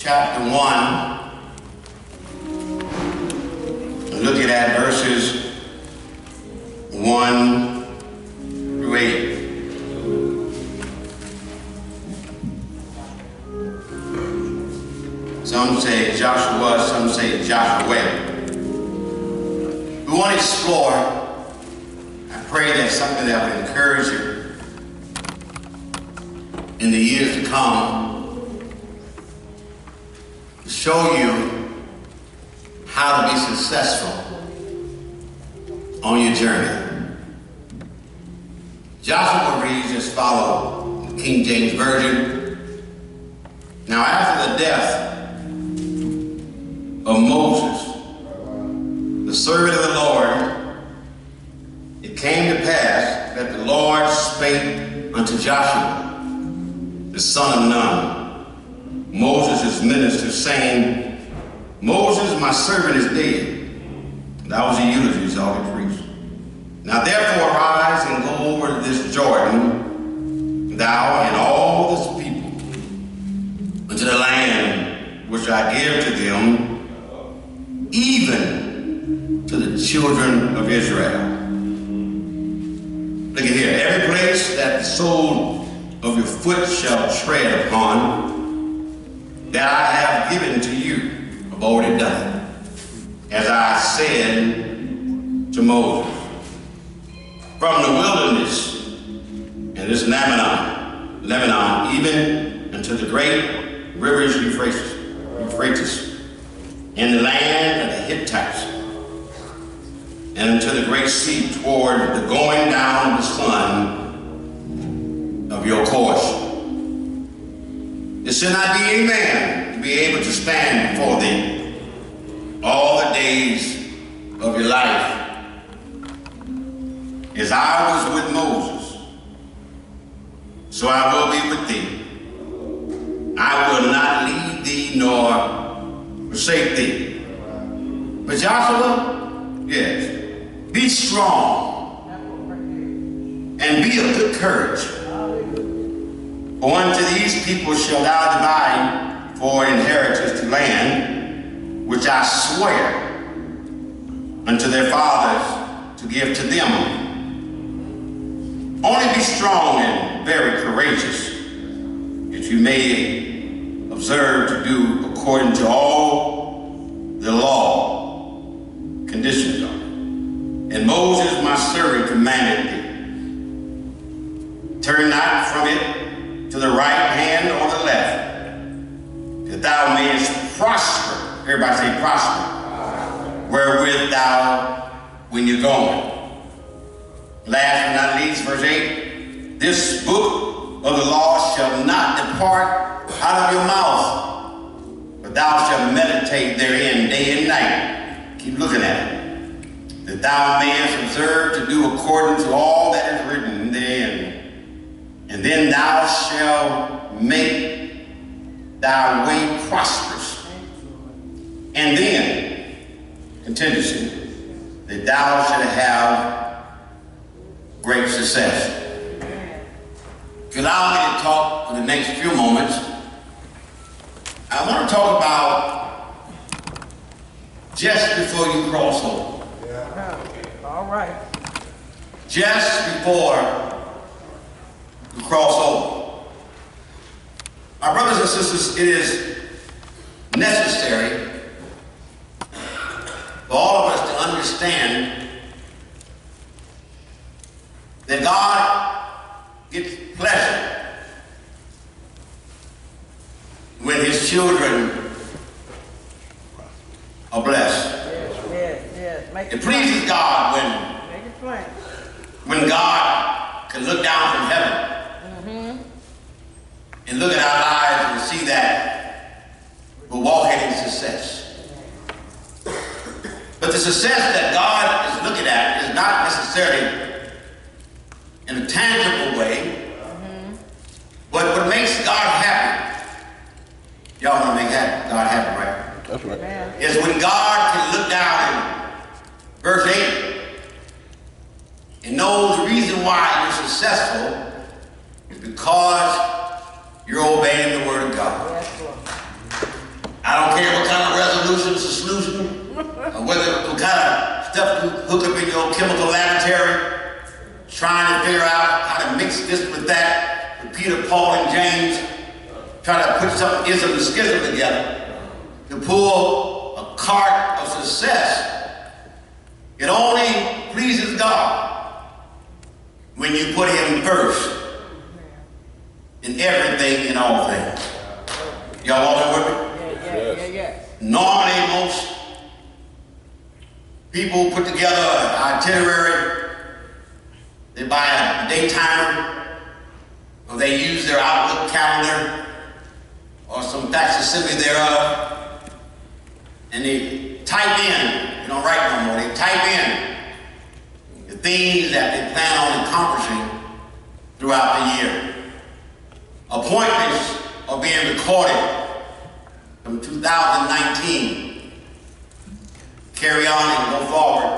chapter 1, looking at verses 1 through 8. Some say Joshua, some say Joshua. We want to explore. I pray that's something that will encourage you in the years to come, to show you how to be successful on your journey. Joshua reads as follows, the King James Version. Now after the death of Moses, the servant of the Lord, it came to pass that the Lord spake unto Joshua, the son of Nun, Moses' minister, saying, Moses, my servant, is dead. That was the eulogy of all the priests. Now therefore arise and go over this Jordan, thou and all this people, unto the land which I give to them, even to the children of Israel. Look at here. Every place that the sole of your foot shall tread upon, that I have given to you, I've already done it, as I said to Moses. From the wilderness, and this Lebanon, even unto the great rivers Euphrates, in the land of the Hittites, and unto the great sea toward the going down of the sun of your course. It shall not be a man to be able to stand before thee all the days of your life. As I was with Moses, so I will be with thee. I will not leave thee nor forsake thee. But Joshua, yes, be strong and be of good courage. For unto these people shall thou divide for inheritance the land which I swear unto their fathers to give to them. Only be strong and very courageous, that you may observe to do according to all the law, conditions of it. And Moses, my servant, commanded thee. Turn not from it to the right hand or the left, that thou mayest prosper. Everybody say prosper. Wherewith thou, when you're going. Last but not least, verse 8. This book of the law shall not depart out of your mouth, but thou shalt meditate therein day and night. Keep looking at it. That thou mayest observe to do according to all that is written therein. And then thou shalt make thy way prosperous. And then, contingency, that thou shalt have great success. If you allow me to talk for the next few moments, I want to talk about just before you cross over. Yeah. All right. Just before you cross over. My brothers and sisters, it is necessary for all of us to understand that God gets pleasure when his children are blessed. Yes. It pleases God when God can look down from heaven and look at our lives and see that we're walking in success. But the success that God is looking at is not necessarily in a tangible way, but what makes God happy, y'all want to make God happy, right? That's right. Is when God can look down in verse 8 and know the reason why you're successful is because you're obeying the word of God. Yes, Lord. what kind of stuff you hook up in your chemical laboratory, trying to figure out how to mix this with that, with Peter, Paul, and James, trying to put some ism and schism together to pull a cart of success. It only pleases God when you put Him first in everything and all things. Y'all walking with me? Yeah. Normally, most people put together an itinerary. They buy a day timer, or they use their Outlook calendar, or some facsimile thereof, and they type in, they don't write no more, they type in the things that they plan on accomplishing throughout the year. Appointments are being recorded from 2019, carry on and go forward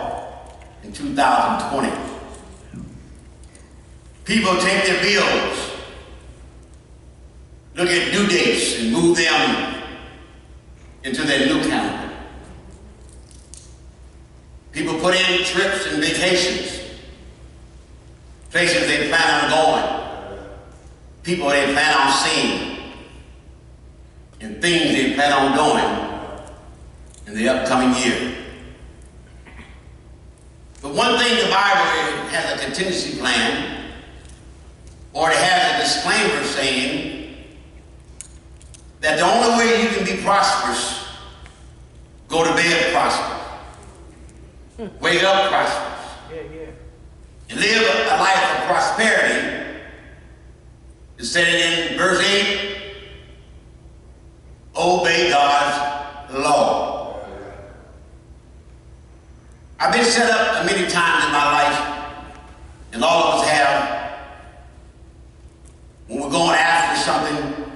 in 2020. People take their bills, look at due dates and move them into their new calendar. People put in trips and vacations, places they plan on going, people they plan on seeing, and things they plan on doing in the upcoming year. But one thing the Bible has a contingency plan, or it has a disclaimer saying that the only way you can be prosperous, go to bed prosperous, wake up prosperous, and live a life of prosperity. It said in verse 8, obey God's law. I've been set up many times in my life, and all of us have, when we're going after something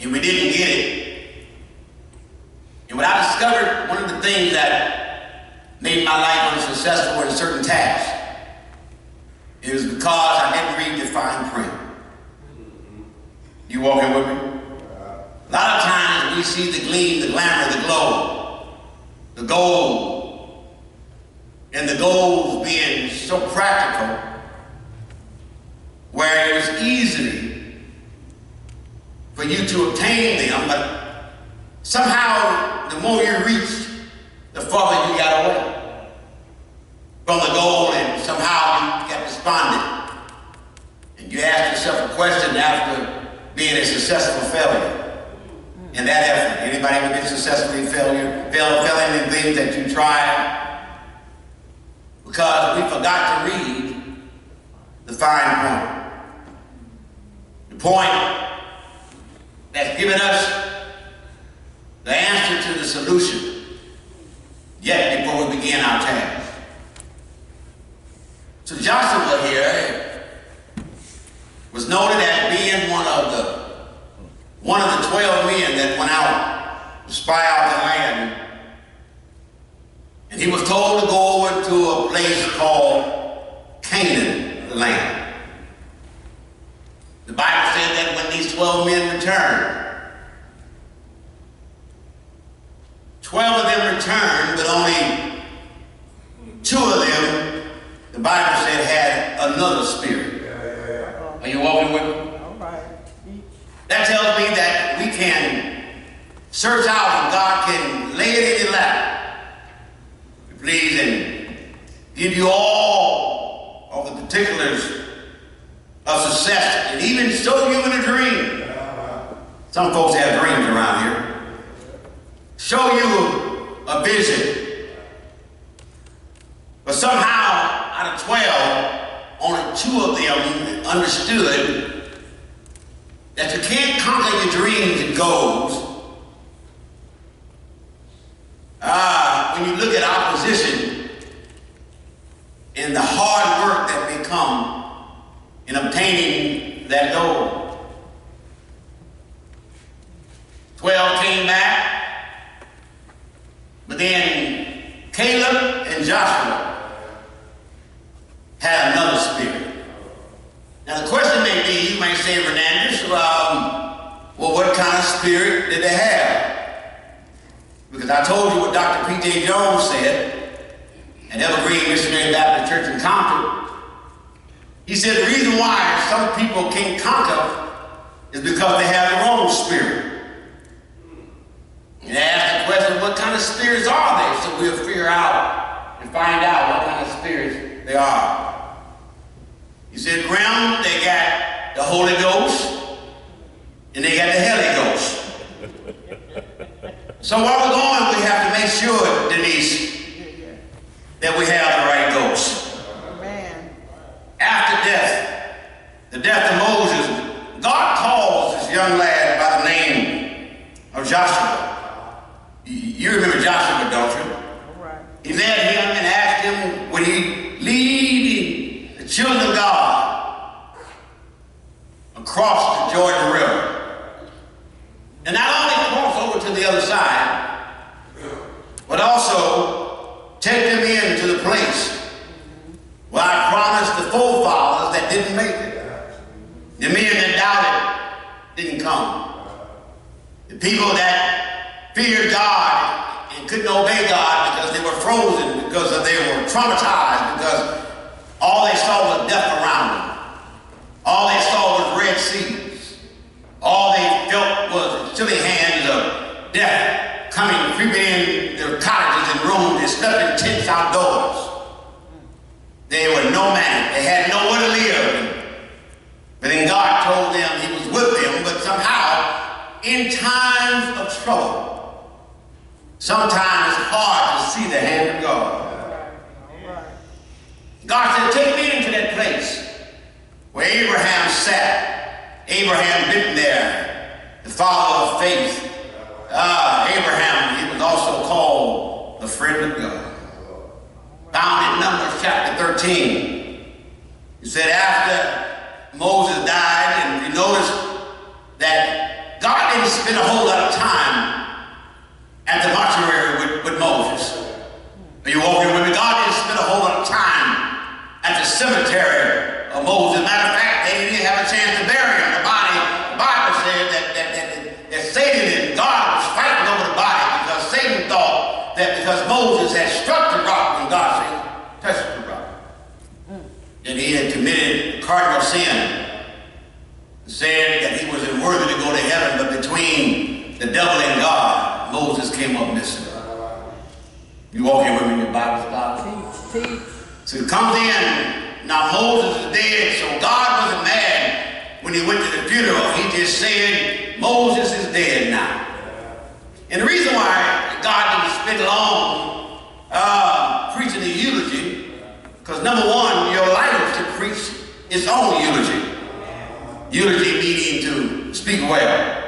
and we didn't get it. And when I discovered one of the things that made my life unsuccessful in certain tasks, it was because I didn't read the fine print. You walking with me? A lot of times we see the gleam, the glamour, the glow, the gold, and the goals being so practical, where it was easy for you to obtain them, but somehow the more you reached, the farther you got away from the goal, and somehow you got despondent. And you ask yourself a question after being a successful failure in that effort. Anybody ever been successfully failing in things that you tried? Because we forgot to read the fine point. The point that's given us the answer to the solution yet before we begin our task. So Joshua here was noted as being one of the 12 men that went out to spy out the land. And he was told to go over to a place called Canaan land. The Bible said that when these 12 men returned, 12 of them returned, but only 2 of them, the Bible said, had another spirit. Are you walking with me? All right. That tells me that we can search out and God can lay it in your lap, please, and give you all of the particulars of success, and even show you in a dream. Some folks have dreams around here. Show you a vision. But somehow, out of 12, only 2 of them understood that you can't conquer your dreams and goals when you look at opposition and the hard work that may come in obtaining that goal. 12 came back, but then Caleb and Joshua had another spirit. Now the question may be, you may say, Hernandez, well, what kind of spirit did they have? Because Because I told you what Dr. P.J. Jones said at Evergreen Missionary Baptist Church in Compton. He said the reason why some people can't conquer is because they have the wrong spirit. And they asked the question, what kind of spirits are they? So we'll figure out and find out what kind of spirits they are. He said, Graham, they got the Holy Ghost and they got the Holy Ghost. So while we're going, we have to make sure, Denise, that we have the right ghost. Amen. After death, the death of Moses, God calls this young lad by the name of Joshua. You remember Joshua, don't you? All right. He led him and asked him, would he lead the children of God across the Jordan River? And not only cross over to the other side, but also take them into the place where I promised the forefathers that didn't make it. The men that doubted didn't come. The people that feared God and couldn't obey God because they were frozen, because they were traumatized, because all they saw was death around them. All they saw was Red Seas. All they felt was the chilly hands of death coming, creeping in their cottages and rooms. They slept in tents outdoors. They were nomadic. They had nowhere to live. But then God told them he was with them, but somehow, in times of trouble, sometimes it's hard to see the hand of God. God said, take me into that place where Abraham sat. Abraham been there, the father of faith. Abraham, he was also called the friend of God. Found in Numbers chapter 13. He said after Moses died, and you notice that God didn't spend a whole lot of time at the mortuary with Moses. Are you walking with me? God didn't spend a whole lot of time at the cemetery of Moses. Matter of fact, they didn't have a chance to bury him. The Bible said that Satan and God was fighting over the body because Satan thought that because Moses had struck the rock when God said, touch the rock, that he had committed cardinal sin, said that he was unworthy to go to heaven, but between the devil and God, Moses came up missing. You walking with me in your Bible scholar? Teach. So he comes in. Now Moses is dead, so God wasn't mad when he went to the funeral. He just said, Moses is dead now. And the reason why God didn't spend long preaching the eulogy, because number one, your life to preach its own eulogy. Eulogy meaning to speak well.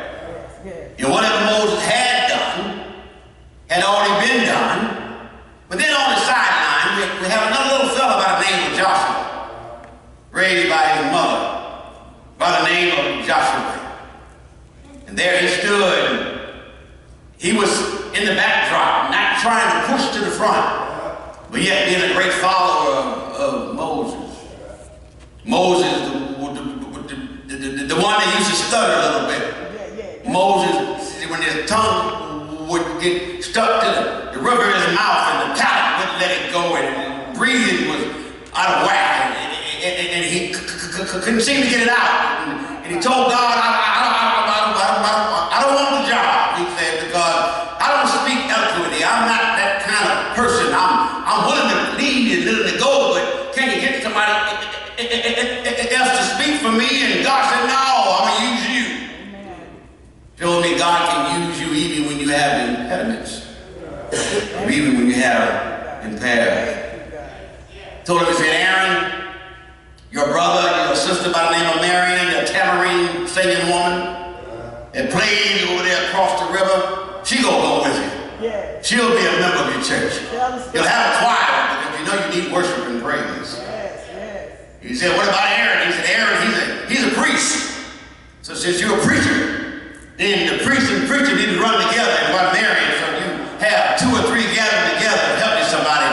And whatever Moses had done had already been done. But then on the sideline, we have another little fellow by the name of Joshua, raised by his mother, by the name of Joshua. And there he stood. He was in the backdrop, not trying to push to the front, but yet being a great follower of Moses. Moses, the one that used to stutter a little bit. Moses, when his tongue would get stuck to the roof of his mouth and the palate wouldn't let it go, and breathing was out of whack, and he couldn't seem to get it out. And he told God, I don't want the job, he said, because I don't speak eloquently. I'm not that kind of person. I'm willing to lead and willing to go, but can you get somebody else to speak for me? And God said, no, I'm going to use you. Told me God can use you even when you have impediments, or even when you have impaired. Told him, he said, Aaron, your brother, your sister by the name of Marion, the tambourine singing woman, that played over there across the river, she gonna go with you. Yeah. She'll be a member of your church. You'll have a choir, because you know you need worship and praise. He said, what about Aaron? He said, Aaron, he's a priest. So since you're a preacher, then the priest and preacher need to run together and run married, so you have 2 or 3 gathered together to help you somebody.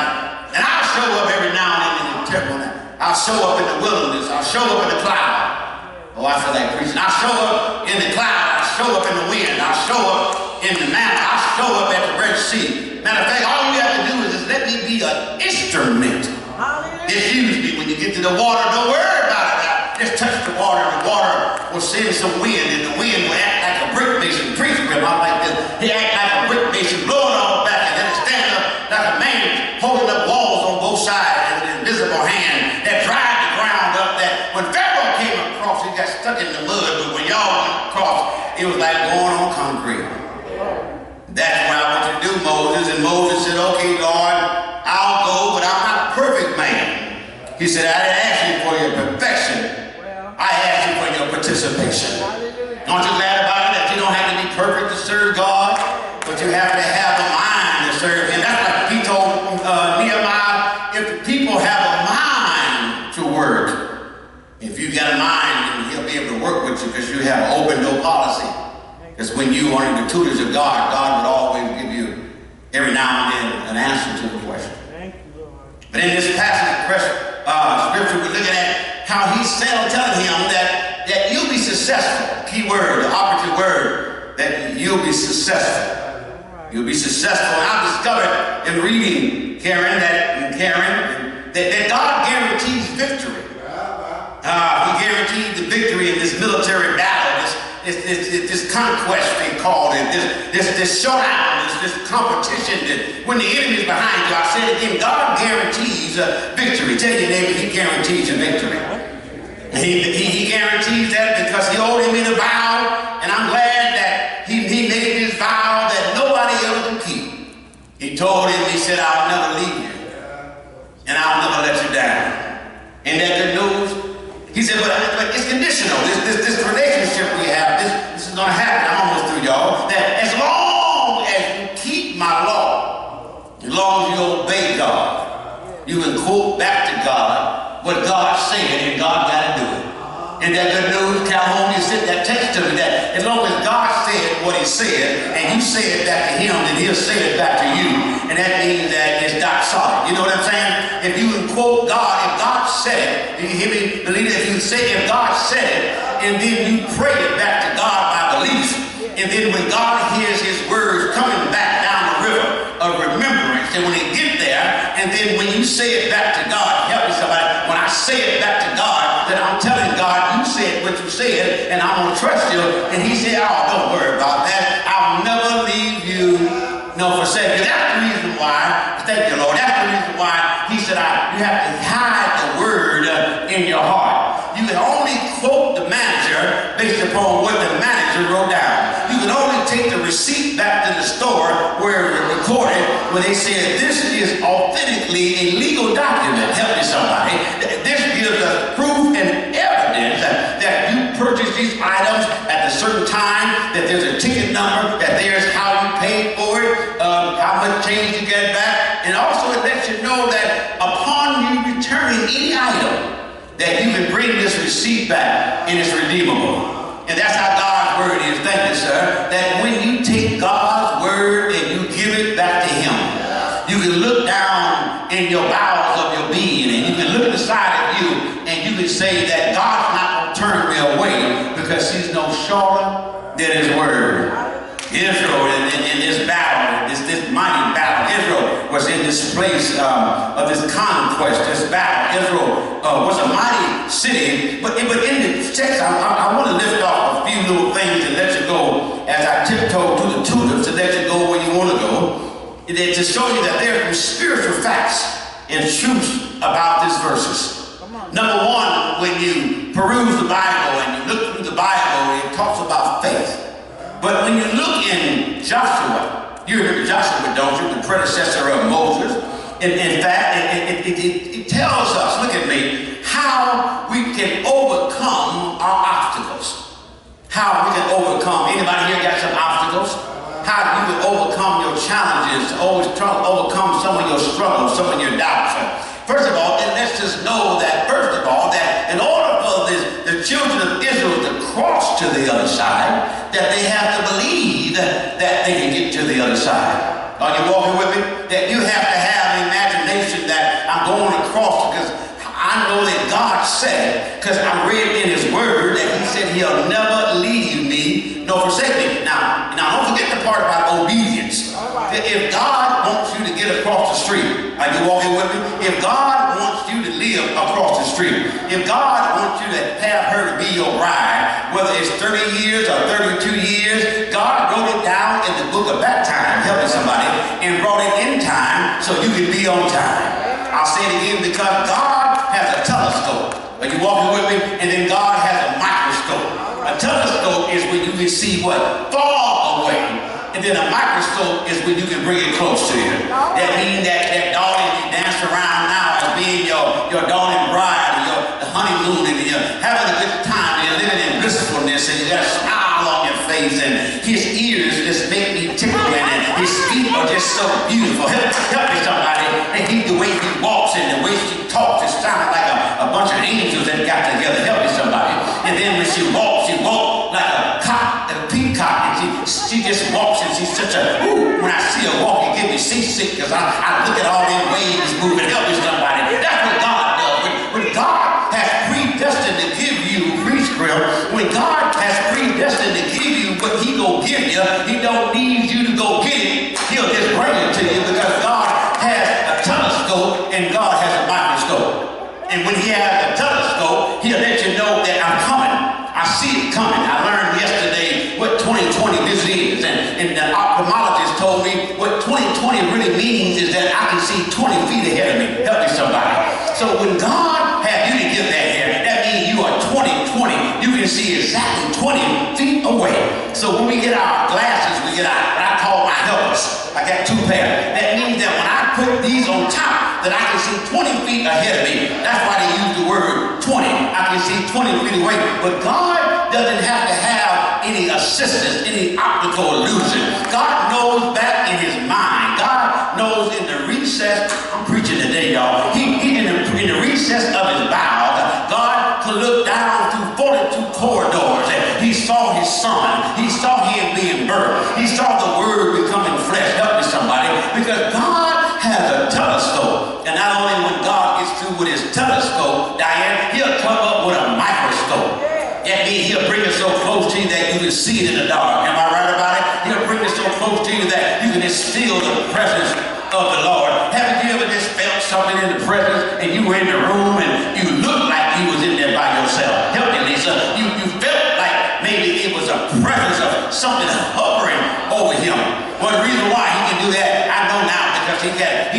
And I'll show up every now and then in the temple. I'll show up in the wilderness. I'll show up in the cloud. Oh, I feel like preaching. I'll show up in the cloud. I'll show up in the wind. I'll show up in the mountain. I'll show up at the Red currency. Matter of fact, all you have to do is just let me be an instrument. Hallelujah. Just use me. When you get to the water, don't worry about it. Just touch the water. The water will send some wind, and the wind will act like a brick mason. Preach him out like this. He act like a brick mason, blowing all back, and then stand up like a man holding up walls on both sides with an invisible hand that dried the ground up. That when Pharaoh came across, he got stuck in the mud, but when y'all went across, it was like going on concrete. That's what I want you to do, Moses. And Moses said, okay, Lord, I'll go, but I'm not a perfect man. He said, I didn't ask you for your perfection. I ask you for your participation. Aren't you glad about it that you don't have to be perfect to serve God, but you have to have a mind to serve Him? That's like he told Nehemiah, if the people have a mind to work, if you've got a mind, then He'll be able to work with you because you have an open door policy. Because when you are in the tutors of God, God would always give you every now and then an answer to the question. Thank you, Lord. But in this passage of scripture, we're looking at how He's telling him that you'll be successful. Key word, the operative word, that you'll be successful. You'll be successful. And I've discovered in reading Karen that God guarantees victory. He guaranteed the victory in this military battle, this conquest they called it, this showdown, this competition. That when the enemy's behind you, I said again, God guarantees victory. Tell your neighbor, He guarantees you victory. He guarantees that because He owed him in a vow, and I'm glad that he made his vow that nobody else can keep. He told him, He said, I'll never leave you, and I'll never let you down. Ain't that good news? He said, but it's conditional. This relationship we have, this is going to happen. I'm almost through, y'all. That as long as you keep my law, as long as you obey God, you can quote back to God what God said, and God got to do it. And that good news, Calhoun, you sent that text to me that as long as God said what He said, and you say it back to Him, then He'll say it back to you. And that means that it's not solid. You know what I'm saying? If you can quote God, if God said it, you hear me? Believe it. If you say, if God said it, and then you pray it back to God by belief, and then when God hears His words coming back down the river of remembrance, and when He get there, and then when you say it back to God, help me somebody, when I say it back to God, then I'm telling God, you said what you said, and I'm going to trust you. And He said, oh, don't worry about that. I'll never leave you nor forsake you. That's the reason why, thank you, Lord, that's the reason why He said, you have to hide the word in your heart. You can only quote the manager based upon what the manager wrote down. You can only take the receipt back to the store where it was recorded, where they said, this is authentically a legal document. Help me somebody. This gives us proof and evidence that you purchased these items at a certain time, that there's a ticket number, that there's how you paid for it, how much change you get back. And also it lets you know that upon you returning any item, that you can bring this receipt back and it's redeemable. And that's how God's word is. Thank you, sir. That when you take God's word and you give it back to Him, you can look down in your bowels of your being, and you can look inside of you, and you can say that God's not going to turn me away because He's no shorter than His word. Israel in this battle, this mighty battle, Israel was in this place of this conquest, this battle. Israel was a mighty city, but in the text, I want to lift off a few little things and let you go as I tiptoe to the tutors to let you go where you want to go, to show you that there are some spiritual facts and truths about these verses. Number one, when you peruse the Bible and you look through the Bible, it talks about faith. But when you look in Joshua, you remember Joshua, don't you, the predecessor of Moses? In fact, it tells us, look at me, how we can overcome our obstacles. How we can overcome. Anybody here got some obstacles? How you can overcome your challenges, overcome some of your struggles, some of your doubts. First of all, it lets us know that, first of all, that in order for the children of Israel to cross to the other side, that they have to believe that they can get to the other side. Are you walking with me? That you have to have an imagination that I'm going across because I know that God said, because I read in His word that He said He'll never leave me nor forsake me. Now don't forget the part about obedience. If God wants you to get across the street, are you walking with me? If God wants you to live across the street, if God wants you to have her to be your bride, whether it's 30 years or 32 years, God wrote it down in the book of that time, helping somebody, and brought it in time so you can be on time. I'll say it again, because God has a telescope. Are you walking with me? And then God has a microscope. A telescope is when you can see what? Far away. And then a microscope is when you can bring it close to you. That means that darling you dance around now as being your darling bride, and your honeymoon, and you're having a good time, and you're living in blissfulness, and you got a smile on your face, and his ears just make me tickle, and his feet are just so beautiful. Help me somebody. And the way he walks and the way she talks, it sounds like a bunch of angels that got together. Help me somebody. And then when she walks like a cock, a peacock, and she just walks, and she's such a, ooh, when I see her walk, it gives me seasick, because I look at all them waves moving. Help me somebody. That's what God does. When God has predestined to give you free script, when God has predestined to give you what he gonna give you, he don't need you to go get it. He'll just bring it to you, because God has a telescope and God has a microscope. And when he has a telescope, he'll let you know that I'm coming. I see it coming. I learned yesterday what 2020 vision is, and the ophthalmologist told me what 2020 really means is that I can see 20 feet ahead of me. Help me somebody. So when God had you to get that here, that means you are 2020. You can see exactly 20 feet away. So when we get our glasses, we get our, what I call my helpers. I got 2 pairs. That means that when I put these on top, that I can see 20 feet ahead of me. That's why they use the word 20. I can see 20 feet away. But God doesn't have to have any assistance, any optical illusion. God knows that in his mind. God knows in the recess. I'm preaching today, y'all. He in the recess of his bowels, God could look down through 42 corridors, and he saw his son. He saw him being birthed. He saw the word becoming flesh. Help me somebody. Because God has a telescope. And not only when God gets through with his telescope, Diane, he'll come up with a microscope. That means he'll bring it so close to you that you can see it in the dark. Am I right about it? He'll bring it so close to you that you can just feel the presence of the Lord. Haven't you ever just felt something in the presence, and you were in the room and you looked like you was in there by yourself? Help me, Lisa. You felt like maybe it was a presence of something hovering over him. Well, the reason why he can do that, I know now, because he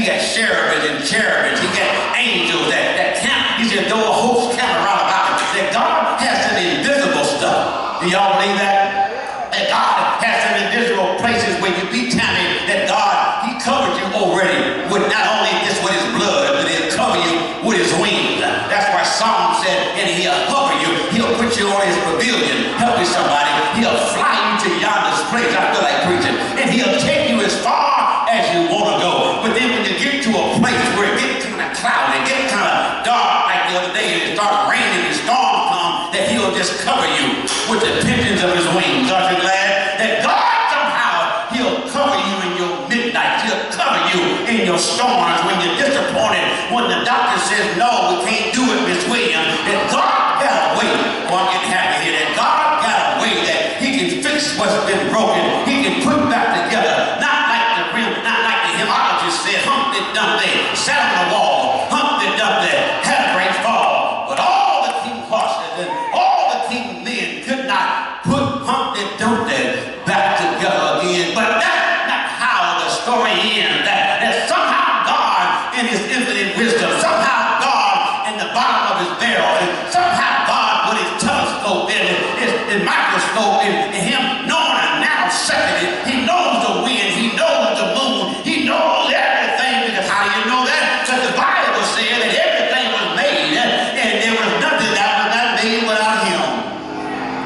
got cherubims and cherubims. He got angels that camp. He said, though a host camp around about him, that God has some invisible stuff. Do y'all believe that? That God has some invisible places where you be telling that God, he covered you already with not only just with his blood, but he'll cover you with his wings. That's why Psalm said, and he'll cover you. He'll put you on his pavilion. Help me somebody. He'll fly you to yonder place. I feel like preaching. And he'll take you as far as you want to go. But then when you get to a place where it gets kind of cloudy, it gets kind of dark, like the other day, and it starts raining and storms come, that he'll just cover you with the pigeons of his wings. Aren't you glad that God somehow, he'll cover you in your midnight. He'll cover you in your storms when you're disappointed, when the doctor says, no, we can't do it, Miss Williams. That God got a way. Oh, I'm getting happy here. That God got a way that he can fix what's been broken. He can put back together. Not like the hymnologist said, Humpty Dumpty sat on the wall. Humpty Dumpty had a great fall. But all the king horses and all the king men could not put Humpty Dumpty back together again. But that's not how the story ends. That somehow God, in his infinite wisdom, somehow God, in the bottom of his barrel, and somehow God, with his telescope and his microscope, and him knowing a nanosecond, he knows the wind, he knows the moon, he knows everything. Because how do you know that? Because the Bible said that everything was made, and there was nothing that was not made without him.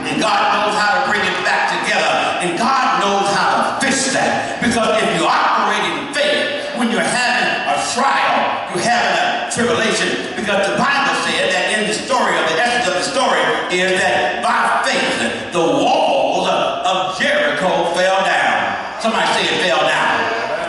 And God knows how to bring it back together, and God knows how to fix that. Because if you operate in faith, when you're having a trial, you're having a tribulation, because the Bible said that in the story of the essence of the story is that by faith the walls of Jericho fell down. Somebody say it fell down.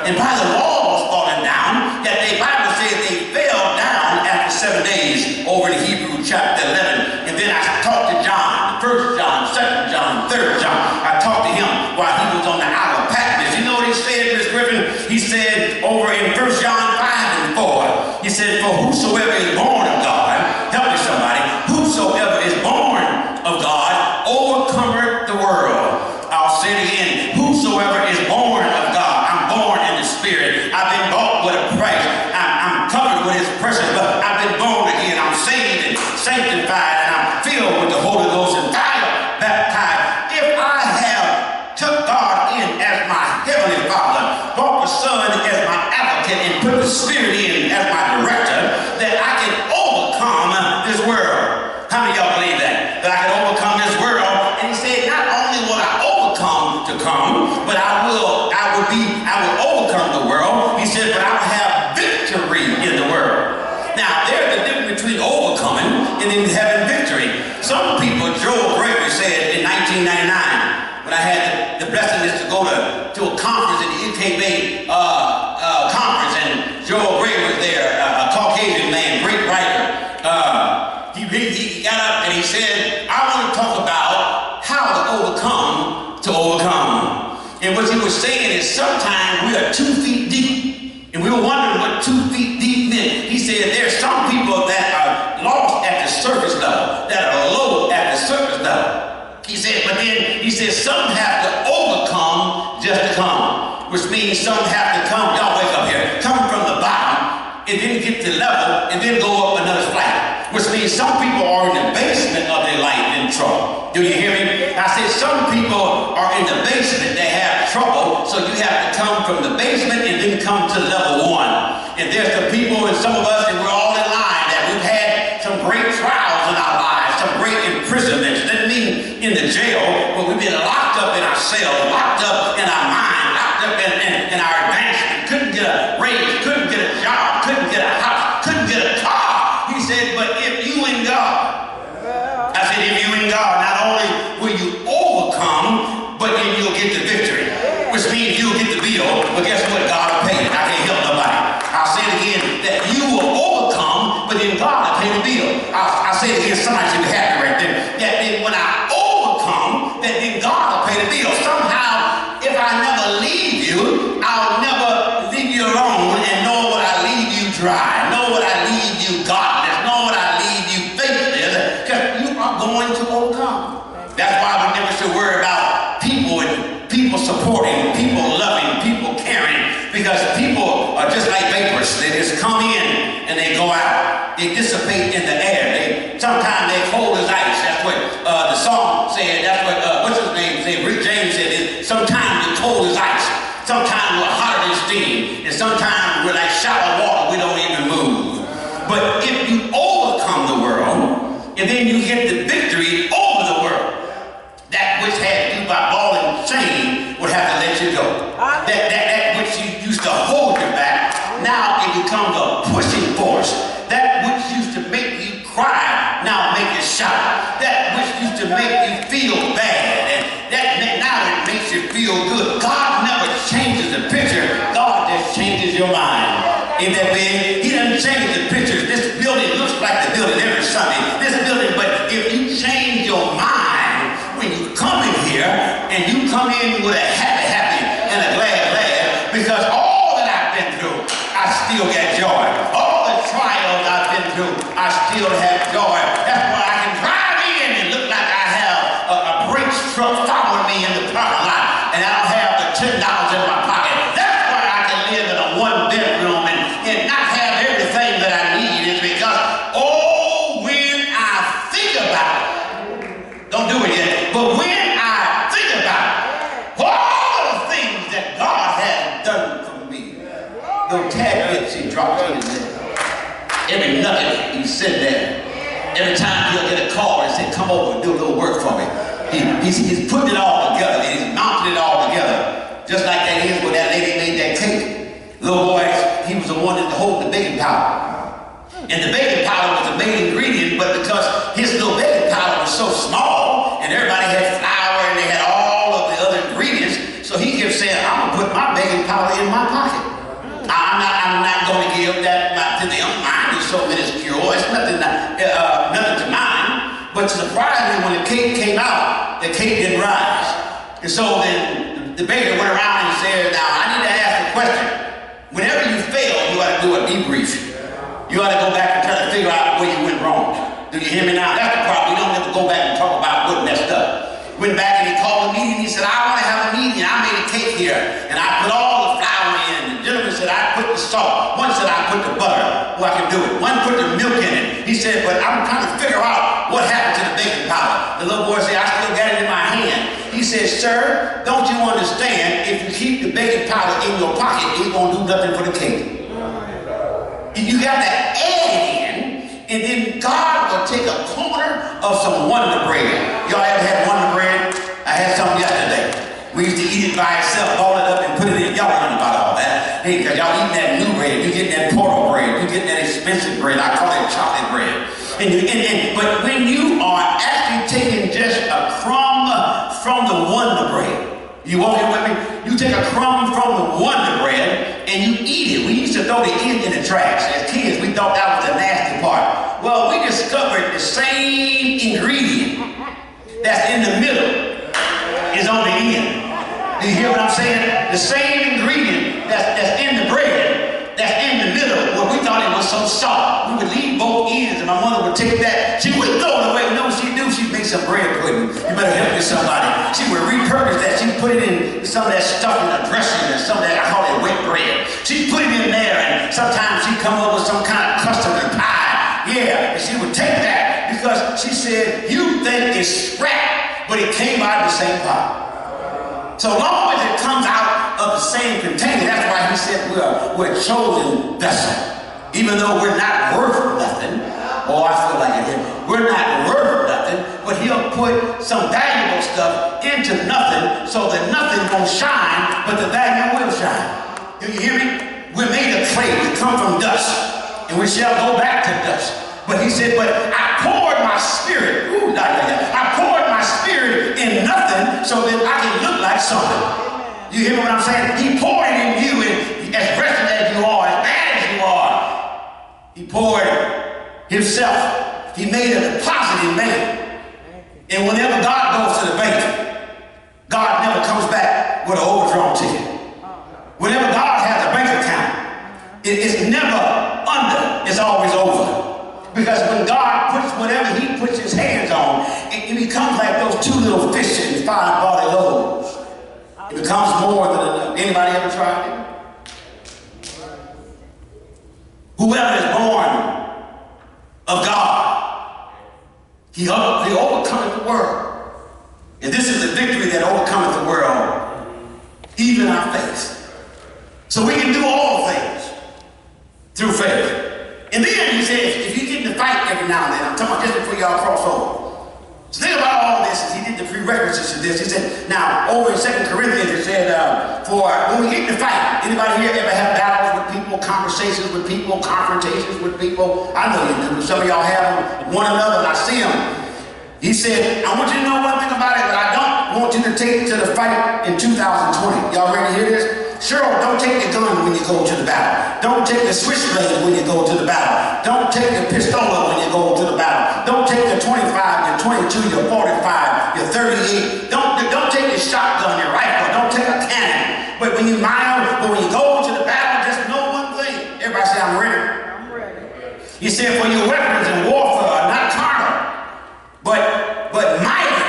And by the walls falling down, that the Bible says they fell down after 7 days over in Hebrews chapter 11. And then I talked to John, 1 John, 2 John, 3 John. I talked to him while he was on the Isle of Patmos. You know what he said, Miss Griffin? said over in 1 John 5 and 4, he said, for whosoever is born of God, help me somebody, whosoever is born of God overcometh the world. I'll say it again, whosoever is born of God. I'm born in the Spirit. I've been bought with a price. I'm covered with his precious blood. I've been born again. I'm saved and sanctified, and I'm filled with the Holy Ghost and fire baptized. If I have took God in as my heavenly Father, brought the Son as my advocate, and put the Spirit in as my director, that I can overcome this world. How many of y'all believe that? That I can overcome this world? And he said, not only will I overcome to come, but I will overcome the world. He said, but I will have victory in the world. Now, there's a difference between overcoming and then having victory. Some people, Joel Gregory said in 1999, when I had the blessing to go to a conference in the UKB conference, and Joel Gregory was there, a Caucasian man, great writer. He got up and he said, I want to talk about how to overcome. And what he was saying is sometimes we are 2 feet deep, and we were wondering what 2 feet deep meant. He said there's some people that are lost at the surface level, that are low at the surface level. He said, but then he said some have to overcome just to come, which means some have to come, y'all wake up here, come from the bottom and then get to level and then go up another flight, which means some people are in the basement of their life in trouble. Do you hear me? I said some people are in the basement, they have trouble, so you have to come from the basement and then come to level 1. And there's the people, and some of us, and we're all in line, that we've had some great trials in our lives, some great imprisonments. Doesn't mean in the jail, but we've been locked up in our cells, locked up in our mind, locked up in our advancement, couldn't get a raise, couldn't get a job, couldn't get a house, couldn't get a car. He said, but if you in God, I said, if you in God, not only will you overcome, but then you'll get the victory, which means you'll get the bill, but guess what? God will pay it. I can't help nobody. I'll say it again, that you will overcome, but then God will pay the bill. I'll say it again, somebody should be happy right there, that then when I overcome, that then God will pay the bill. Somehow, if I never leave you, I'll never leave you alone, and nor would I leave you dry, nor would I leave you godless, nor would I leave you faithless, because you are going to overcome. That's why we never should worry about people and people supporting, people loving, people caring, because people are just like vapors. They just come in and they go out. They dissipate in the air. Sometimes they cold as ice. That's what the song said. That's what, what's his name said? Rick James said it. Sometimes we're cold as ice. Sometimes we're hotter than steam. And sometimes we're like shallow water. We don't even move. But if you overcome the world, and then you get the victory over the world, that which had you by ball and chain would have to let you go. That which you used to hold you back, now it becomes a pushing force. That which used to make you cry, now make you shout. That which used to make you feel bad, and now it makes you feel good. God never changes the picture. God just changes your mind. Ain't that big? He doesn't change the pictures. This building looks like the building every Sunday. This building, but if you change your mind when you come in here, and you come in with a happy, and a glad, because all that I've been through, I still get joy. All the trials I've been through, I still have joy. That's why I can drive in and look like I have a Brinks truck following me in the parking lot, and I don't have the $10 in my pocket. That's why I can live in a 1-bedroom and not have everything that I need, is because, oh, when I think about it, don't do it yet, but when I think about it, all the things that God has done for me, the tag bits he drops in there, every nugget he said there, every time he'll get a call and say, come over and do a little work for me. He's putting it all together, and he's mounting it all together, just like that is when that lady made that cake. Little boy, he was the one that hold the baking powder. And the baking powder was the main ingredient, but because his little baking powder was so small, and everybody had flour and they had all of the other ingredients, so he kept saying, I'm gonna put my baking powder in my pocket. I'm not gonna give that to them. Mine is so minuscule, it's nothing to mine. But surprisingly, when the cake came out, the cake didn't rise. And so then the baker went around and said, now I need to ask a question. to do a debrief. You ought to go back and try to figure out where you went wrong. Do you hear me now? That's the problem. You don't ever go back and talk about what messed up. Went back and he called a meeting. He said, I want to have a meeting. I made a cake here, and I put all the flour in. The gentleman said, I put the salt. One said, I put the butter. Well, I can do it. One put the milk in it. He said, but I'm trying to figure out what happened to the baking powder. The little boy said, I still got it in my hand. He said, sir, don't you understand? If you keep the baking powder in your pocket, it won't do nothing for the cake. You got to add it in, and then God will take a corner of some Wonder Bread. Y'all ever had Wonder Bread? I had some yesterday. We used to eat it by itself, ball it up and put it in. Y'all know about all that. Hey, because y'all eating that new bread, you getting that portal bread, you getting that expensive bread. I call it chocolate bread. But when you are actually taking just a crumb from the Wonder Bread, you walking with me? You take a crumb from the Wonder Bread and you eat it. We used to throw the end in the trash. As kids, we thought that was the nasty part. Well, we discovered the same ingredient that's in the middle is on the end. Do you hear what I'm saying? The same ingredient that's in the bread that's in the middle. Well, we thought it was some salt. We would leave both ends and my mother would take that. She would throw it away. You know what she'd do? She'd make some bread pudding. You better help me somebody. She would repurpose that. She'd put it in some of that stuff in the dressing and some of that, I call it wet bread. She'd put it in there and sometimes she'd come up with some kind of custard and pie. Yeah, and she would take that because she said, you think it's scrap, but it came out of the same pot. So long as it comes out of the same container, that's why he said we're a chosen vessel. Even though we're not worth nothing, oh, I feel like it here. We're not worth nothing, but he'll put some valuable stuff into nothing so that nothing won't shine, but the value will shine. Do you hear me? We're made of clay. We come from dust, and we shall go back to dust. But he said, but I poured my spirit. Ooh, I poured my spirit in nothing so that I can look like something. You hear what I'm saying? He poured it in you, and as wretched as you are, as bad as you are, he poured himself. He made a deposit in man. And whenever God goes to the bank, God never comes back with an overdrawn ticket. Whenever God has a bank account, it's never under, it's always over. Because when God puts whatever he puts his hands on, it becomes like those two little fish in 5 barley loaves. It becomes more than enough. Anybody ever tried it? Whoever is born of God, he overcometh the world. And this is the victory that overcometh the world, even our faith. So we can do all things through faith. And then he says, if you get in the fight every now and then, I'm talking about just before y'all cross over. So think about all this as he did the prerequisites of this. He said, now over in 2 Corinthians it said, for when we get in the fight, anybody here ever have battles with people, conversations with people, confrontations with people? I know you do. Some of y'all have them with one another, and I see them. He said, I want you to know one thing about it, but I don't want you to take it to the fight in 2020. Y'all ready to hear this? Sure, don't take the gun when you go to the battle. Don't take the switchblade when you go to the battle. Don't take the pistola when you go to the battle. Don't take the 25, your 22, your 45, your 38. Don't take your shotgun, your rifle. Don't take a cannon. But when you go to the battle, just know one thing. Everybody say, I'm ready. I'm ready. He said, for your weapons in warfare are not carnal, but mighty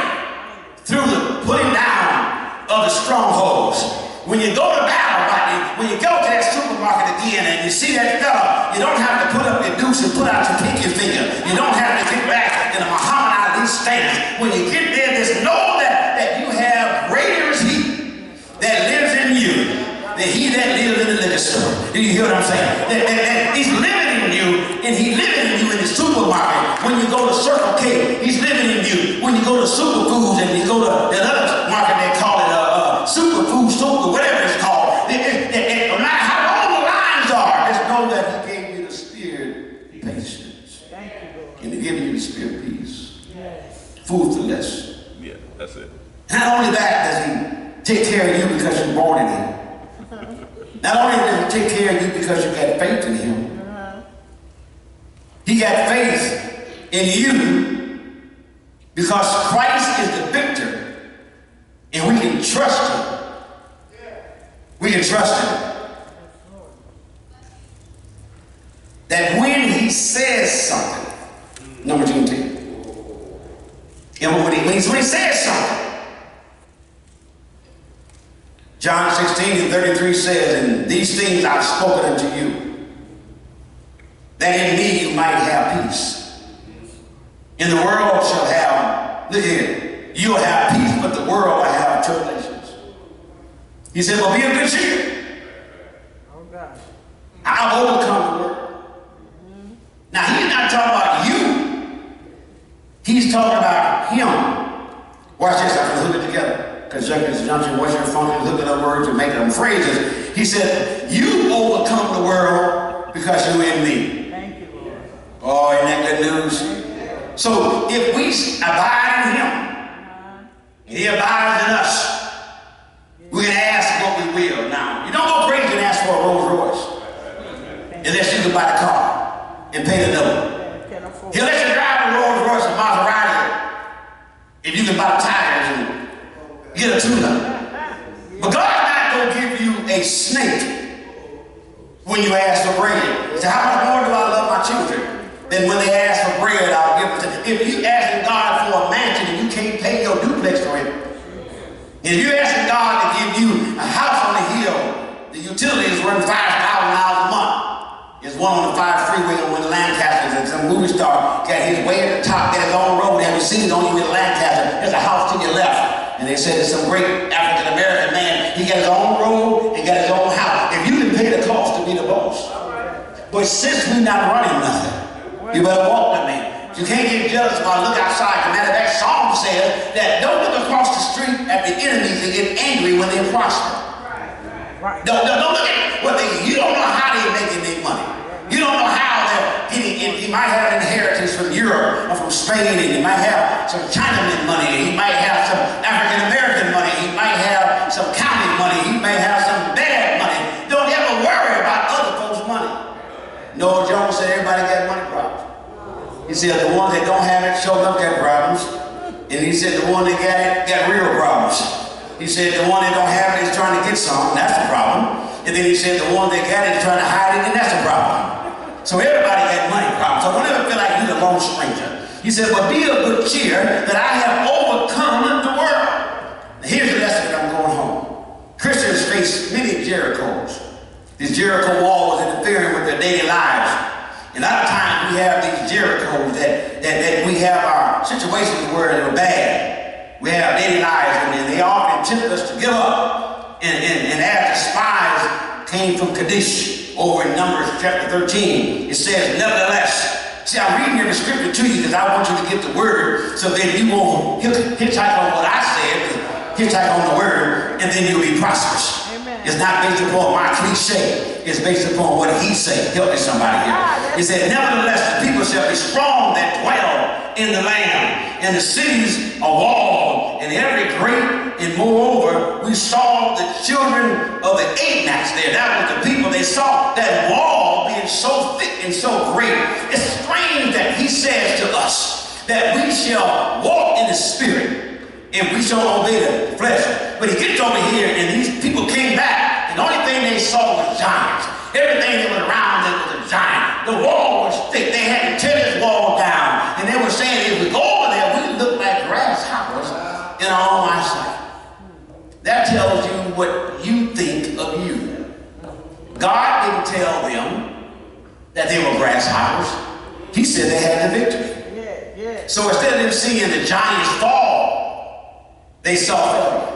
through the putting down of the strongholds. When you go to battle, Rodney, when you go to that supermarket again and you see that fella, you don't have to put up your deuce and put out your pinky finger. You don't have to get back in a Muhammad Ali stance. When you get there, just know that you have greater is he that lives in you than he that lives in the liquor store. Do you hear what I'm saying? That he's living in you, and he's living in you in the supermarket. When you go to Circle K, he's living in you. When you go to Superfoods and you go to that other market, they call it Superfood, whatever it's called. No matter how long the lines are, just know that he gave you the spirit of patience. Thank you, Lord. And he gave you the spirit of peace. Yes. Food for less. Yeah, that's it. Not only that does he take care of you because you're born in him. Not only does he take care of you because you got faith in him. He got faith in you because Christ is the victor. And we can trust him. We can trust him. says something, number 2 and 10. And when he says something, John 16:33 says, and these things I've spoken unto you, that in me you might have peace. In the world shall have, look here, you'll have peace, but the world will have tribulations. He said, well, be of good cheer. Oh, God. I've overcome the world. Now, he's not talking about you. He's talking about him. Watch this, I can hook it together. Conjunction, disjunction, what's your function, look at the words and make them phrases. He said, you overcome the world because you're in me. Thank you, Lord. Oh, isn't that good news? So, if we abide in him, and he abides in us, we can ask what we will. Now, you don't go crazy and ask for a Rolls Royce unless you can buy the car and pay the note. He'll let you drive a Rolls Royce or Maserati if you can buy the tires and get a tune-up. But God's not going to give you a snake when you ask for bread. So how much more do I love my children than when they ask for bread, I'll give it to them. If you asking God for a mansion and you can't pay your duplex rent, if you're asking God to give you a house on the hill, the utilities run $5,000 a month. There's one on the 5 freeway with Lancaster, and some movie star got his way at the top, got his own road, have you seen it on you with Lancaster? There's a house to your left. And they said there's some great African-American man, he got his own road and got his own house. If you can pay the cost to be the boss. But since we're not running nothing, you better walk with me. You can't get jealous when I look outside. No matter that song says that don't look across the street at the enemies and get angry when they prosper. Right. Don't look at what you don't know how they're making their money. You don't know how they're getting in. He might have an inheritance from Europe or from Spain, and he might have some Chinaman money, and he might have some African American money, he might have some county money, he may have some bad money. Don't ever worry about other folks' money. Noel Jones said everybody got money problems. He said the ones that don't have it show up got problems. And he said the one that got it got real problems. He said the one that don't have it is trying to get some, that's the problem. And then he said the one that got it is trying to hide it, and that's the problem. So everybody got money problems. So don't ever feel like you're a lone stranger. He said, but be of good cheer that I have overcome the world. Now here's the lesson that I'm going home. Christians face many Jerichos. This Jericho wall was interfering with their daily lives. And a lot of times we have these Jerichos that we have our situations where they're bad. We have daily lives and they often tempt us to give up. And as the spies came from Kadesh over in Numbers chapter 13, it says, nevertheless, see, I'm reading every scripture to you because I want you to get the word so that you won't hitchhike on what I said, hitchhike on the word, and then you'll be prosperous. It's not based upon my cliche. It's based upon what he said. Help me somebody here. He said, nevertheless, the people shall be strong that dwell in the land, and the cities are walled, and every great, and moreover, we saw the children of the Anakites there. That was the people. They saw that wall being so thick and so great. It's strange that he says to us that we shall walk in the spirit, and we shall obey the flesh. But he gets over here, and these people came back, and the only thing they saw was giants. Everything that was around them was a giant. The wall was thick. They had to tear this wall down. And they were saying, if we go over there, we look like grasshoppers in our own eyesight. That tells you what you think of you. God didn't tell them that they were grasshoppers. He said they had the victory. So instead of them seeing the giants fall, they saw failure.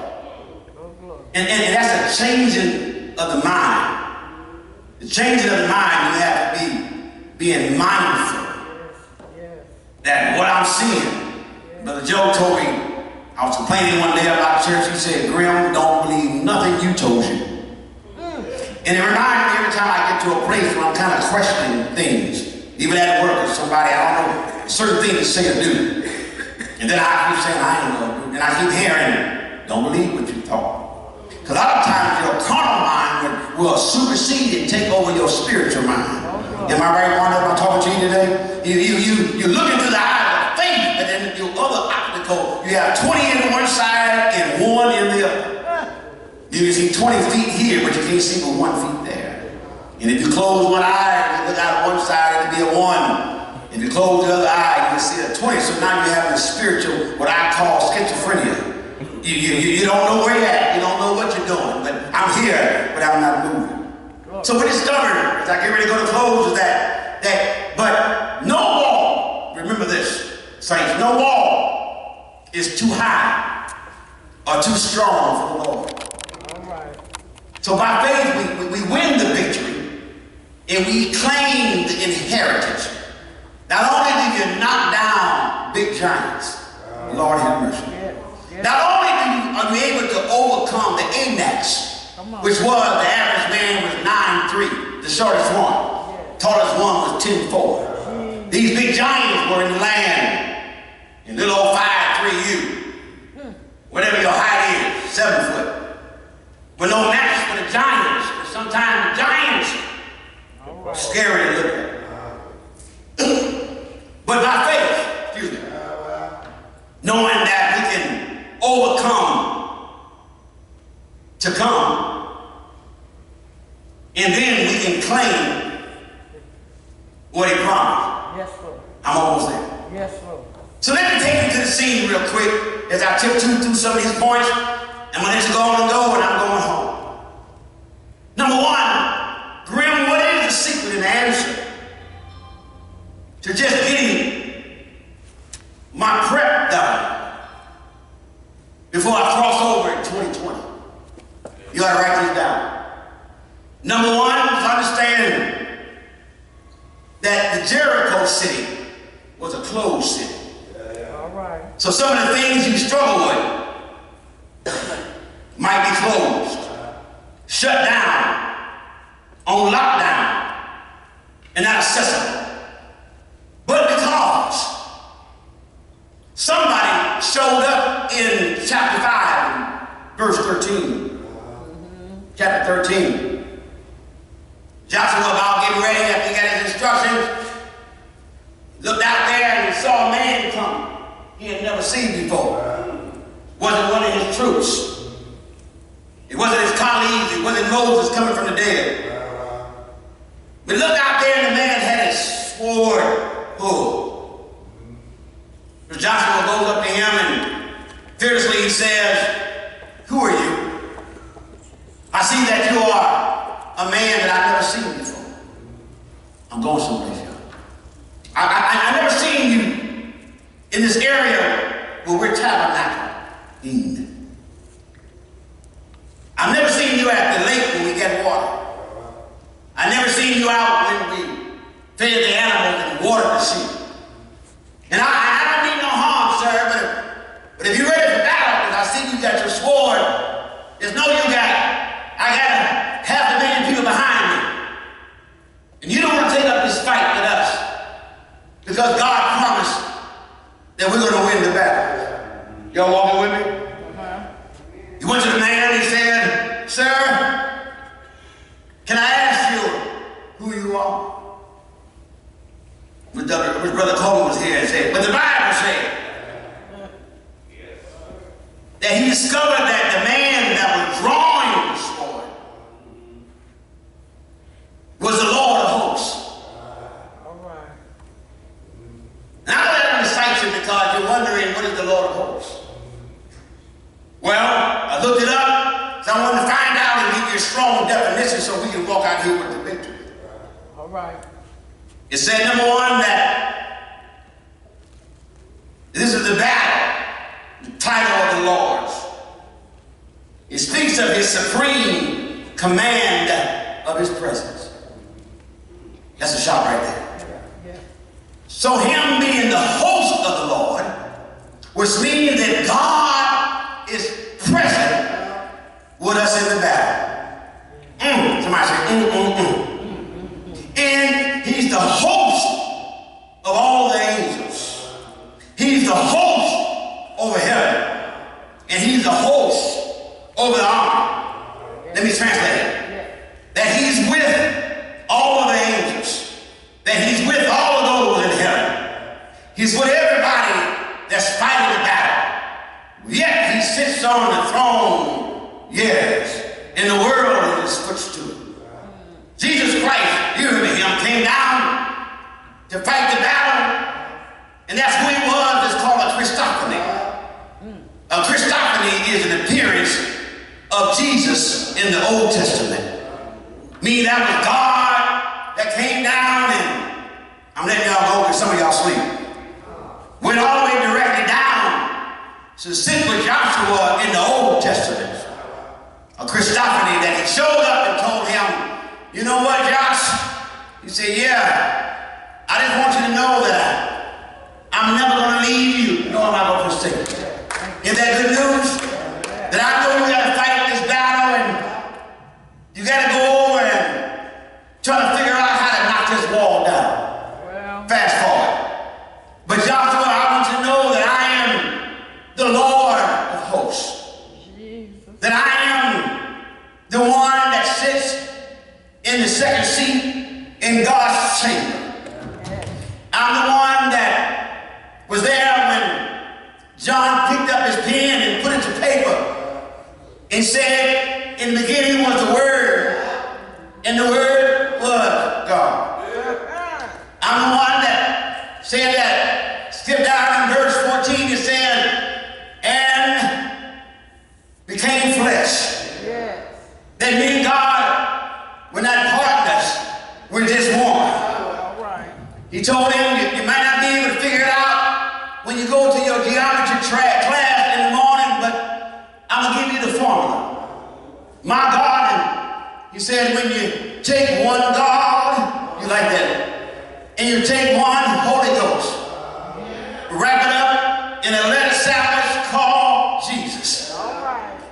And that's a changing of the mind. The changing of the mind, you have to be being mindful that what I'm seeing. Brother Joe told me, I was complaining one day about church. He said, Grim, don't believe nothing you told you. And it reminds me every time I get to a place where I'm kind of questioning things, even at work or somebody, I don't know, certain things to say or do. And then I keep saying, I ain't gonna do it. And I keep hearing, don't believe what you thought. Because a lot of times your carnal mind will supersede and take over your spiritual mind. Am I right, Wanda? Am I talking to you today? You look into the eye of faith, and then your other obstacle, you have 20 in one side and 1 in the other. You can see 20 feet here, but you can't see but 1 foot there. And if you close one eye, you look out one side, it'll be a 1. If you close the other eye, you'll see a 20. So now you're having a spiritual, what I call schizophrenia. You don't know where you're at. You don't know what you're doing. But I'm here, but I'm not moving. So what discovered, as I get ready to go to close, is but no wall, remember this, saints, no wall is too high or too strong for the Lord. All right. So by faith, we win the victory and we claim the inheritance. Not only do you knock down big giants, Lord have mercy. Not only are you able to overcome the Anax, which was the average man was 9'3", the shortest one. Tallest one was 10'4". These big giants were in the land, and little old 5'3" you, whatever your height is, 7 foot. But no match for the giants. But sometimes the giants are scary to look at. But by faith, knowing that we can overcome to come, and then we can claim what he promised. Yes, Lord. I'm almost there. Yes, Lord. So let me take you to the scene real quick as I tiptoe through some of these points. And when it's going to go, and I'm going home. Number 1, Grim, what is the secret and the answer to just getting my prep done before I cross over in 2020? You got to write this down. Number 1 is understanding that the Jericho city was a closed city. All right. So some of the things you struggle with might be closed, shut down, on lockdown, and not accessible. But because somebody showed up in chapter 5, verse 13. Chapter 13. Joshua about getting ready after he got his instructions. Looked out there and he saw a man come he had never seen before. Wasn't one of his troops. It wasn't his colleagues. It wasn't Moses coming from the dead. We looked out there and the man had his sword pulled. So Joshua goes up to him and fiercely he says, "Who are you? I see that you are a man that I've never seen before. I'm going someplace else. I've never seen you in this area where we're tabernacling. I've never seen you at the lake when we get water. I've never seen you out when we fed the animals and watered the sheep. And I don't mean no harm, sir, but if you're ready for battle, because I see you got your sword, there's no you got. I got 500,000 people behind me. And you don't want to take up this fight with us. Because God promised that we're going to win the battle. Y'all walking with me? He went to the man and he said, "Sir, can I ask you who you are?" Which Brother Coleman was here and said, but the Bible said that he discovered that the man that was drawing the sword was the Lord of hosts. All right. Now that excites you because you're wondering, what is the Lord of hosts? Well, I looked it up, so I wanted to find out and give you a strong definition so we can walk out here with the victory. All right. It said, number 1, that this is the battle, the title of the Lord's. It speaks of his supreme command of his presence. That's a shot right there. Yeah. So him being the host of the Lord, which means that God is present with us in the battle. Somebody say, And he's the host of all the angels. He's the host over heaven. And he's the host over the army. Let me translate it. That he's with all of the angels. That he's with all of those in heaven. He's with everybody that's fighting the battle. Yet he sits on the throne, yes, and the world is his footstool. Jesus Christ to fight the battle. And that's who he was. It's called a Christophany. A Christophany is an appearance of Jesus in the Old Testament. Meaning that was God that came down, and I'm letting y'all go because some of y'all sleep. Went all the way directly down to sit with Joshua in the Old Testament. A Christophany that he showed up and told him, you know what, Josh? He said, yeah, I just want you to know that I'm never going to leave you, nor am I going to forsake you. Is that good news? That I know you got to fight this battle, and you got to go over and try to figure out how to knock this wall down. Fast forward. But Joshua, I want you to know that I am the Lord of hosts. That I am the one that sits in the second seat in God's chamber. I'm the one that was there when John picked up his pen and put it to paper and said, in the beginning was the Word, and the Word was God. I'm the one that said that, skip down in verse 14, it said, and became flesh. Yes. That me and God were not partners, we're just one. All right. He told him, you might not be able to figure it out when you go to your geometry class in the morning, but I'm going to give you the formula. My God, and he said, when you take one God, you like that, and you take one Holy Ghost, wrap it up in a letter sandwich called Jesus.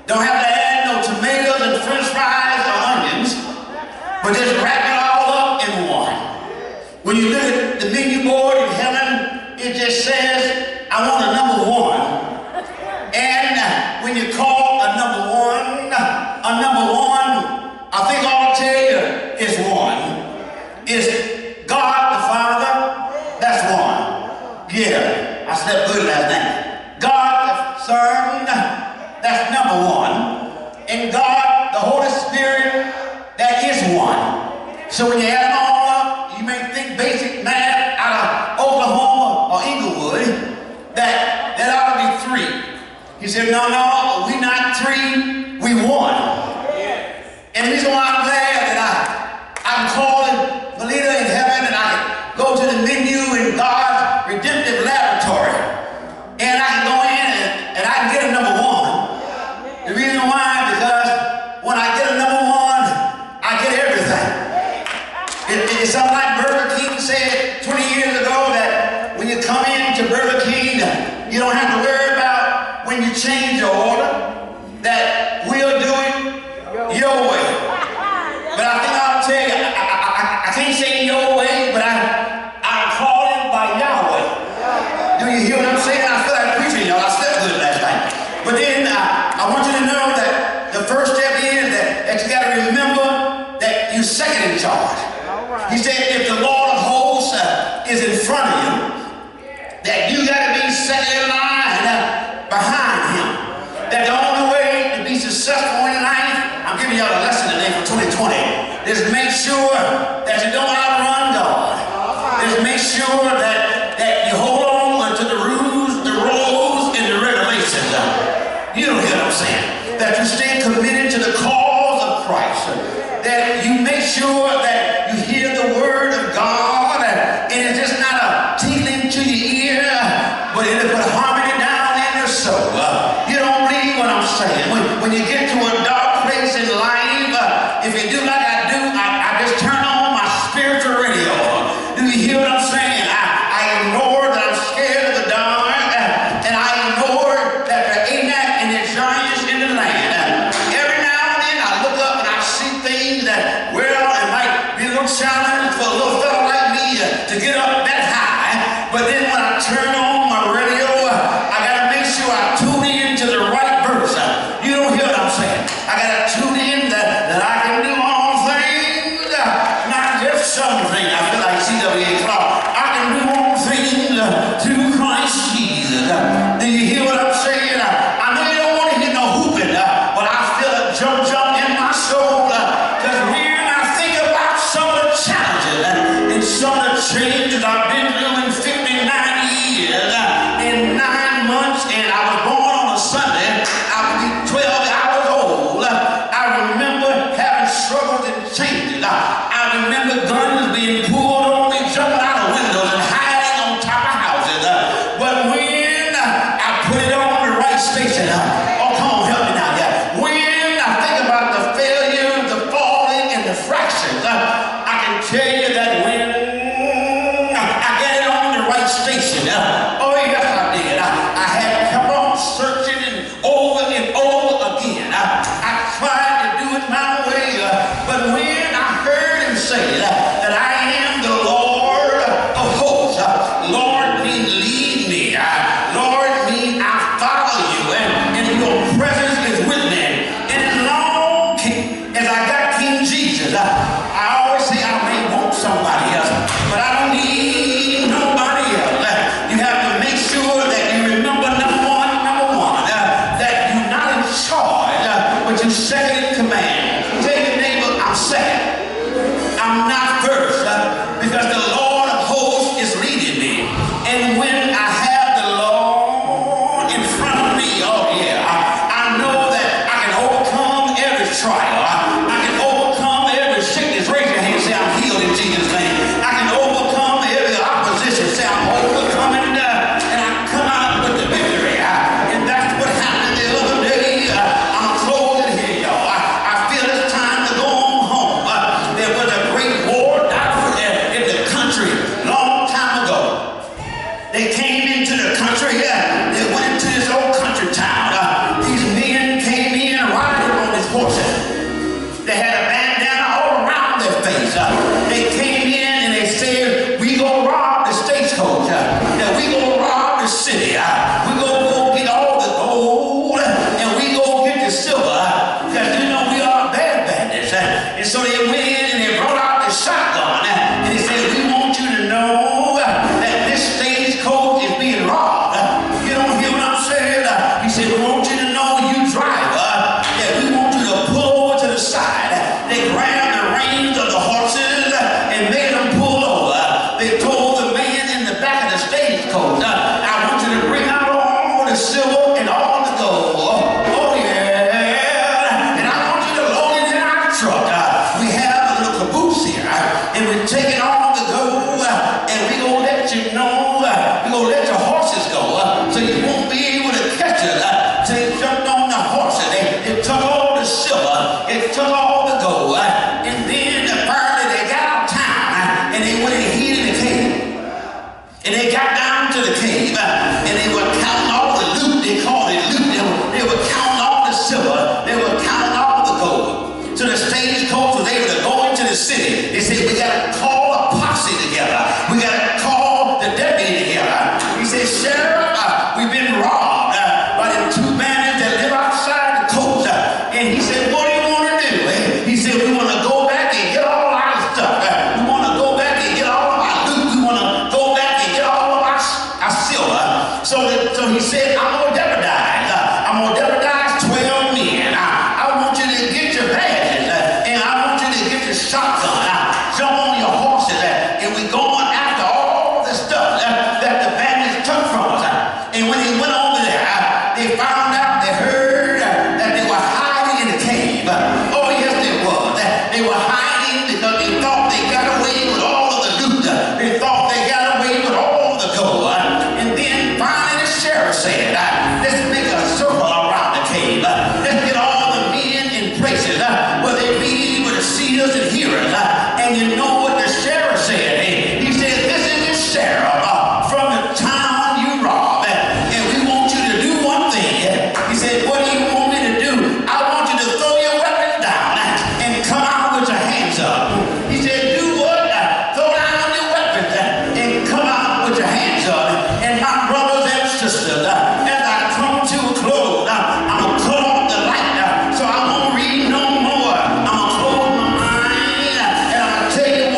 Don't have to add no tomatoes and french fries or onions, but just wrap it all up in one. When you look at the menu board in heaven, it just says, I want a number one. And when you call a number one, I think all I'll tell you is one. Is God the Father? That's one. Yeah, I slept good last night. God the Son, that's number one. And God, the Holy Spirit, that is one. So when you add them all up, you may think basic math out of Oklahoma or Inglewood, that ought to be three. He said, no, we not three, we one. And the reason why I'm glad that I'm calling Melita in heaven, and I go to the menu in God's redemptive laboratory, and I can go in and I can get a number one. The reason why, because when I get a number one, I get everything. It's something like Burger King said 20 years ago, that when you come into Burger King, you don't have to worry about when you change your order, that we'll do it your way. But I think I'll tell you, I can't say your way, but I call it by Yahweh. Do you hear what I'm saying? I feel like preaching, y'all. I slept good last night. But then I want you to know that the first step is that you got to remember that you're second in charge. He said, if the Lord of hosts is in front of you, that you got to be second in line behind him. That the only way to be successful in life, I'm giving y'all a lesson today for 2020, is make sure that you don't outrun God. Is make sure that you hold on to the rules, the rules, and the regulations. You don't hear what I'm saying? That you stay committed to the cause of Christ. That you make sure that you hear the word of God, and it's just not a tingling to your ear, but it'll put harmony down in your soul. You don't believe what I'm saying. When you get to a dark place in life, if you do like I do, I just turn on my spiritual radio. Do you hear what I'm saying? I ignore that I'm scared of the dark, and I ignore that there ain't that any giants in the land. Every now and then I look up and I see things that, well, it might be a little challenge for a little fella like me to get up that high. But then when I turn on my radio, I gotta make sure I tune in to the right verse. You don't hear what I'm saying? I gotta tune in that I can do all things, not just some things. I feel like C.W.A. Clark. I can do all things through Christ Jesus. Do you hear what I'm saying? I know you don't want to hear no hooping, but I feel a jump in my soul, because when I think about some of the challenges and some of the changes I've been tell you that when I get it on the right station, oh yes I did. I had come on searching and over again. I tried to do it my way, but when I heard him say that I am the Lord of hosts, Lord means lead me, Lord means I follow you, and your presence is with me. And as long as I got King Jesus, I always say I may want somebody else, but I don't need nobody else. You have to make sure that you remember number one, that you're not in charge, but you're second in command. Tell your neighbor, I'm second. I'm not first, because the Lord of hosts is leading me. And when I have the Lord in front of me, oh yeah, I know that I can overcome every trial. I can overcome every sickness. Raise your hand, say I'm healed in Jesus' name. I can overcome every opposition. Say I'm overcoming, and I come out with the victory. And that's what happened the other day. I'm closing here, y'all. I feel it's time to go on home. There was a great war down in the country long time ago. They came into the country. They went into this old country town. These men came in riding on these horses. They had a bandana all around their face. They came in and they said, we gonna rob the stagecoach. We gonna rob the city. We gonna go get all the gold and we gonna get the silver. Because you know we are bad bandits. And so they went in and they brought out the shotgun. And they said, we want you to know that this stagecoach is being robbed. You don't hear what I'm saying? He said, we want you to know, you driver, that we want you to pull over to the side. They grabbed the reins of the horses and made them pull over. They told the man in the back of the stagecoach, I want you to bring out all the silver and all the gold. Oh yeah. And I want you to load it in our truck. We have a little caboose here, and we're taking all the gold, and we're going to let you know, we're going to let your horses go, so you won't be able to catch us. So they jumped on the horses. They took all the silver, they took all the gold, and then finally they got out of town, and they went and hid in the cave. And they got down to the cave, and they were counting all the loot. They called it loot. They were counting all the silver. They were counting all the gold. So the stagecoach was able to go into the city. They said, we got to call a posse together. We got to call the deputy together. He said, Sheriff, we've been robbed by them two bandits that live outside the coach. And he said, what do you want to do? He said, we want to go back and get all our stuff. We want to go back and get all of our loot. We want to go back and get all of our silver. So he said, I'm going to deputize. I'm going to deputize 12 men. I want you to get your badges, and I want you to get your shotgun. Jump on your horses, and we're going after all the stuff that the bandits took from us. And when they went over there, they found out, they heard that they were hiding in the cave. Oh yes, they was. They were hiding because they thought they got away with all of the loot. They thought they got away with all of the gold. And then finally the sheriff said, let's make a circle around the cave. Let's get all the men in places where they be able to see us and hear us. And you know what the sheriff said? He said, this is the sheriff from the town you robbed. And we want you to do one thing. He said, what do you want me to do? I want you to throw your weapons down and come out with your hands up. He said, do what? Throw down your weapons and come out with your hands up. And my brothers and sisters, as I come to a close, I'm going to cut off the light, so I won't read no more. I'm going to close my mind, and I'm going to tell you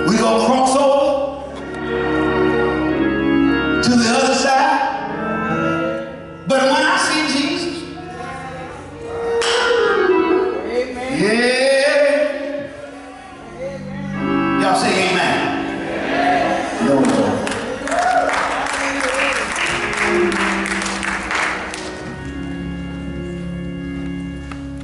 We gonna cross